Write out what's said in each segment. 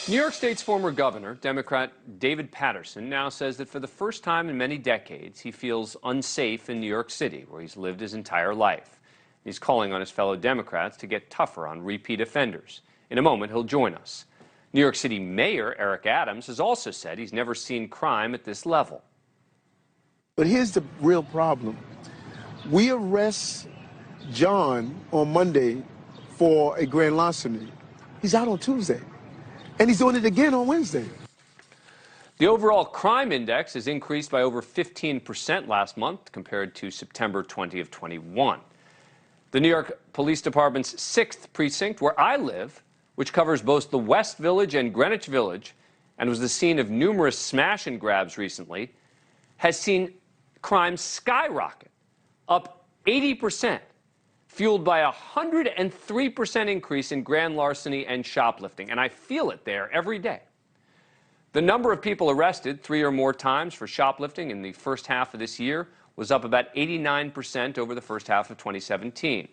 New York State's former governor, Democrat David Paterson, now says that for the first time in many decades, he feels unsafe in New York City, where he's lived his entire life. He's calling on his fellow Democrats to get tougher on repeat offenders. In a moment, he'll join us. New York City Mayor Eric Adams has also said he's never seen crime at this level. But here's the real problem. We arrest John on Monday for a grand larceny. He's out on Tuesday. And he's doing it again on Wednesday. The overall crime index has increased by over 15% last month compared to September 20 of 21. The New York Police Department's 6th precinct, where I live, which covers both the West Village and Greenwich Village, and was the scene of numerous smash and grabs recently, has seen crime skyrocket, up 80%. Fueled by a 103% increase in grand larceny and shoplifting. And I feel it there every day. The number of people arrested 3 or more times for shoplifting in the first half of this year was up about 89% over the first half of 2017.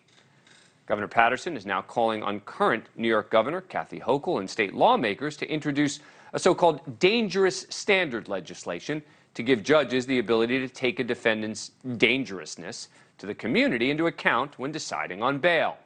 Governor Paterson is now calling on current New York Governor Kathy Hochul and state lawmakers to introduce a so-called dangerous standard legislation to give judges the ability to take a defendant's dangerousness to the community into account when deciding on bail.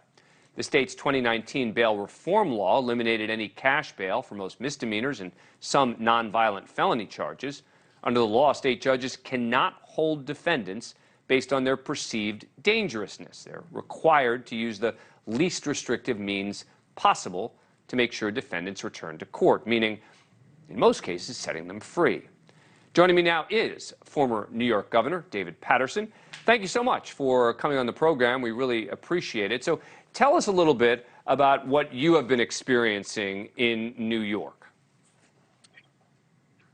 The state's 2019 bail reform law eliminated any cash bail for most misdemeanors and some nonviolent felony charges. Under the law, state judges cannot hold defendants based on their perceived dangerousness. They're required to use the least restrictive means possible to make sure defendants return to court, meaning, in most cases, setting them free. Joining me now is former New York Governor David Paterson. Thank you so much for coming on the program. We really appreciate it. So tell us a little bit about what you have been experiencing in New York.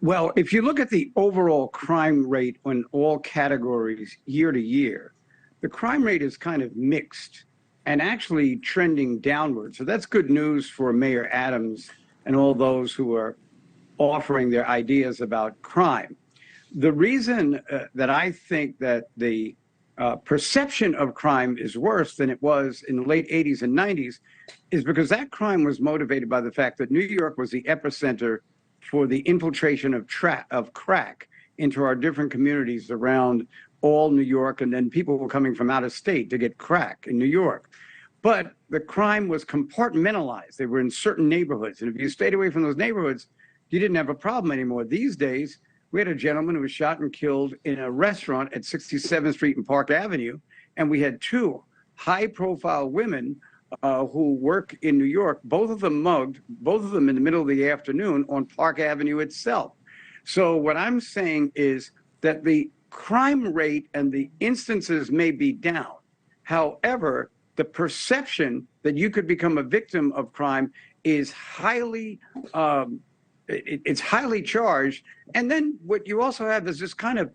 Well, if you look at the overall crime rate in all categories year to year, the crime rate is kind of mixed and actually trending downward. So that's good news for Mayor Adams and all those who are offering their ideas about crime. The reason that I think that the perception of crime is worse than it was in the late 80s and 90s is because that crime was motivated by the fact that New York was the epicenter for the infiltration of crack into our different communities around all New York, and then people were coming from out of state to get crack in New York. But the crime was compartmentalized. They were in certain neighborhoods, and if you stayed away from those neighborhoods, you didn't have a problem anymore. These days, we had a gentleman who was shot and killed in a restaurant at 67th Street and Park Avenue, and we had 2 high-profile women who work in New York, both of them mugged, both of them in the middle of the afternoon on Park Avenue itself. So what I'm saying is that the crime rate and the instances may be down. However, the perception that you could become a victim of crime is highly it's highly charged. And then what you also have is this kind of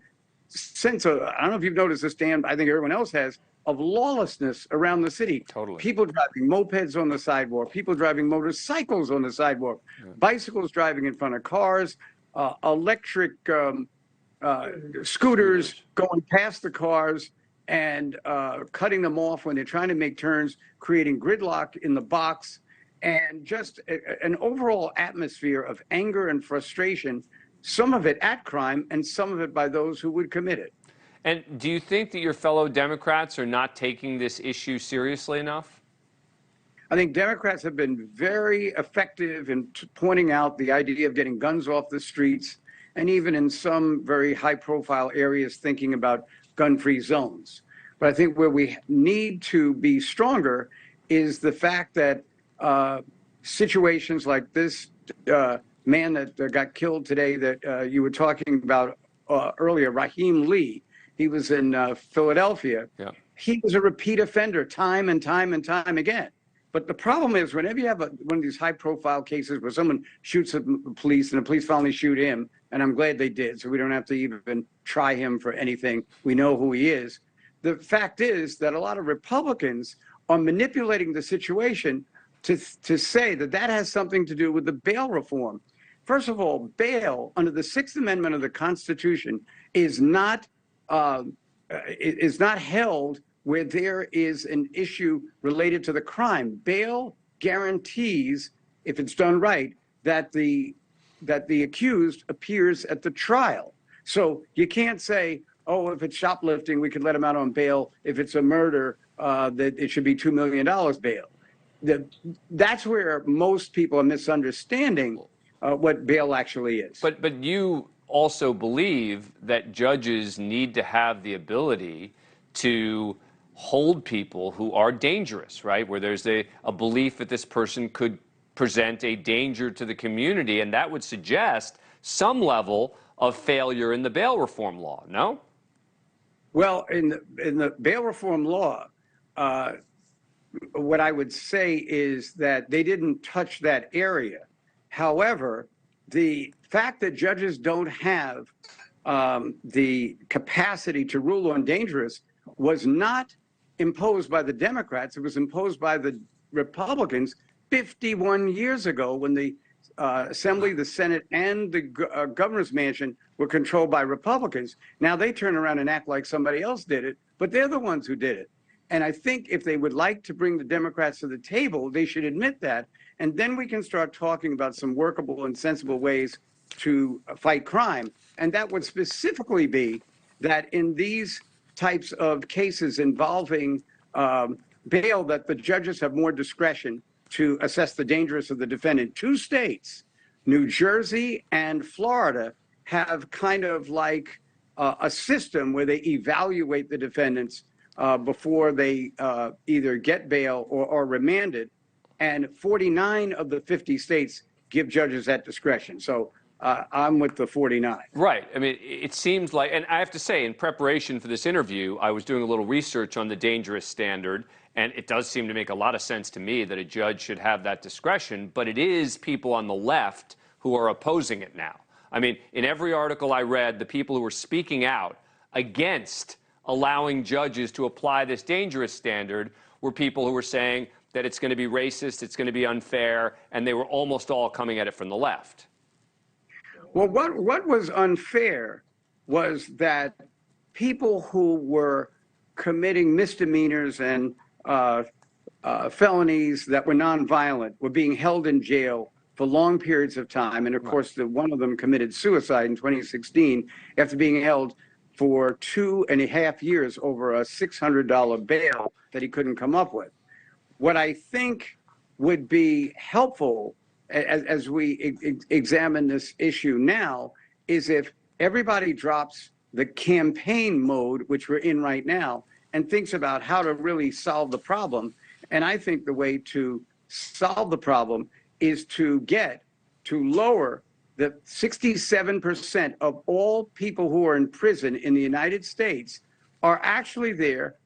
sense of, I don't know if you've noticed this, Dan, but I think everyone else has, of lawlessness around the city. Totally. People driving mopeds on the sidewalk, people driving motorcycles on the sidewalk, bicycles driving in front of cars, electric scooters going past the cars and cutting them off when they're trying to make turns, creating gridlock in the box, and just an overall atmosphere of anger and frustration, some of it at crime and some of it by those who would commit it. And do you think that your fellow Democrats are not taking this issue seriously enough? I think Democrats have been very effective in pointing out the idea of getting guns off the streets, and even in some very high-profile areas thinking about gun-free zones. But I think where we need to be stronger is the fact that situations like this man that got killed today that you were talking about earlier, Raheem Lee, he was in Philadelphia. Yeah. He was a repeat offender time and time and time again. But the problem is whenever you have one of these high-profile cases where someone shoots at the police and the police finally shoot him, and I'm glad they did, so we don't have to even try him for anything. We know who he is. The fact is that a lot of Republicans are manipulating the situation to say that that has something to do with the bail reform. First of all, bail under the 6th Amendment of the Constitution is not held where there is an issue related to the crime. Bail guarantees, if it's done right, that the accused appears at the trial. So you can't say, oh, if it's shoplifting, we could let him out on bail. If it's a murder, that it should be $2 million bail. That's where most people are misunderstanding what bail actually is. But you also believe that judges need to have the ability to hold people who are dangerous, right? Where there's a belief that this person could present a danger to the community, and that would suggest some level of failure in the bail reform law, no? Well, in the bail reform law, what I would say is that they didn't touch that area. However, the fact that judges don't have the capacity to rule on dangerous was not imposed by the Democrats. It was imposed by the Republicans 51 years ago when the Assembly, the Senate, and the governor's mansion were controlled by Republicans. Now they turn around and act like somebody else did it, but they're the ones who did it. And I think if they would like to bring the Democrats to the table, they should admit that. And then we can start talking about some workable and sensible ways to fight crime. And that would specifically be that in these types of cases involving bail, that the judges have more discretion to assess the dangerousness of the defendant. Two states, New Jersey and Florida, have kind of like a system where they evaluate the defendants before they either get bail or remanded. And 49 of the 50 states give judges that discretion. So I'm with the 49. Right. I mean, it seems like, and I have to say, in preparation for this interview, I was doing a little research on the dangerous standard, and it does seem to make a lot of sense to me that a judge should have that discretion, but it is people on the left who are opposing it now. I mean, in every article I read, the people who were speaking out against allowing judges to apply this dangerous standard were people who were saying that it's going to be racist, it's going to be unfair, and they were almost all coming at it from the left. Well, what was unfair was that people who were committing misdemeanors and felonies that were nonviolent were being held in jail for long periods of time. And of course, one of them committed suicide in 2016 after being held for 2.5 years over a $600 bail that he couldn't come up with. What I think would be helpful as we examine this issue now is if everybody drops the campaign mode, which we're in right now, and thinks about how to really solve the problem. And I think the way to solve the problem is to lower the 67% of all people who are in prison in the United States are actually there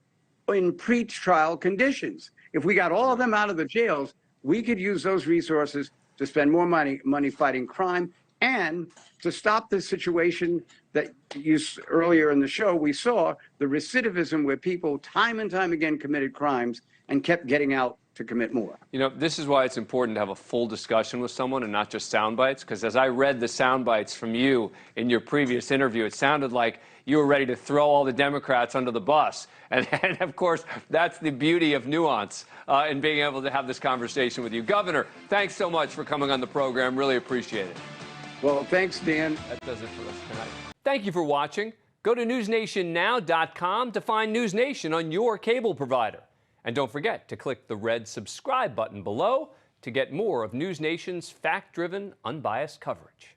in pre-trial conditions. If we got all of them out of the jails, we could use those resources to spend more money fighting crime and to stop the situation that earlier in the show we saw, the recidivism where people time and time again committed crimes and kept getting out to commit more. You know, this is why it's important to have a full discussion with someone and not just sound bites, because as I read the sound bites from you in your previous interview, it sounded like you were ready to throw all the Democrats under the bus. And of course, that's the beauty of nuance in being able to have this conversation with you. Governor, thanks so much for coming on the program. Really appreciate it. Well, thanks, Dan. That does it for us tonight. Thank you for watching. Go to newsnationnow.com to find NewsNation on your cable provider. And don't forget to click the red subscribe button below to get more of NewsNation's fact-driven, unbiased coverage.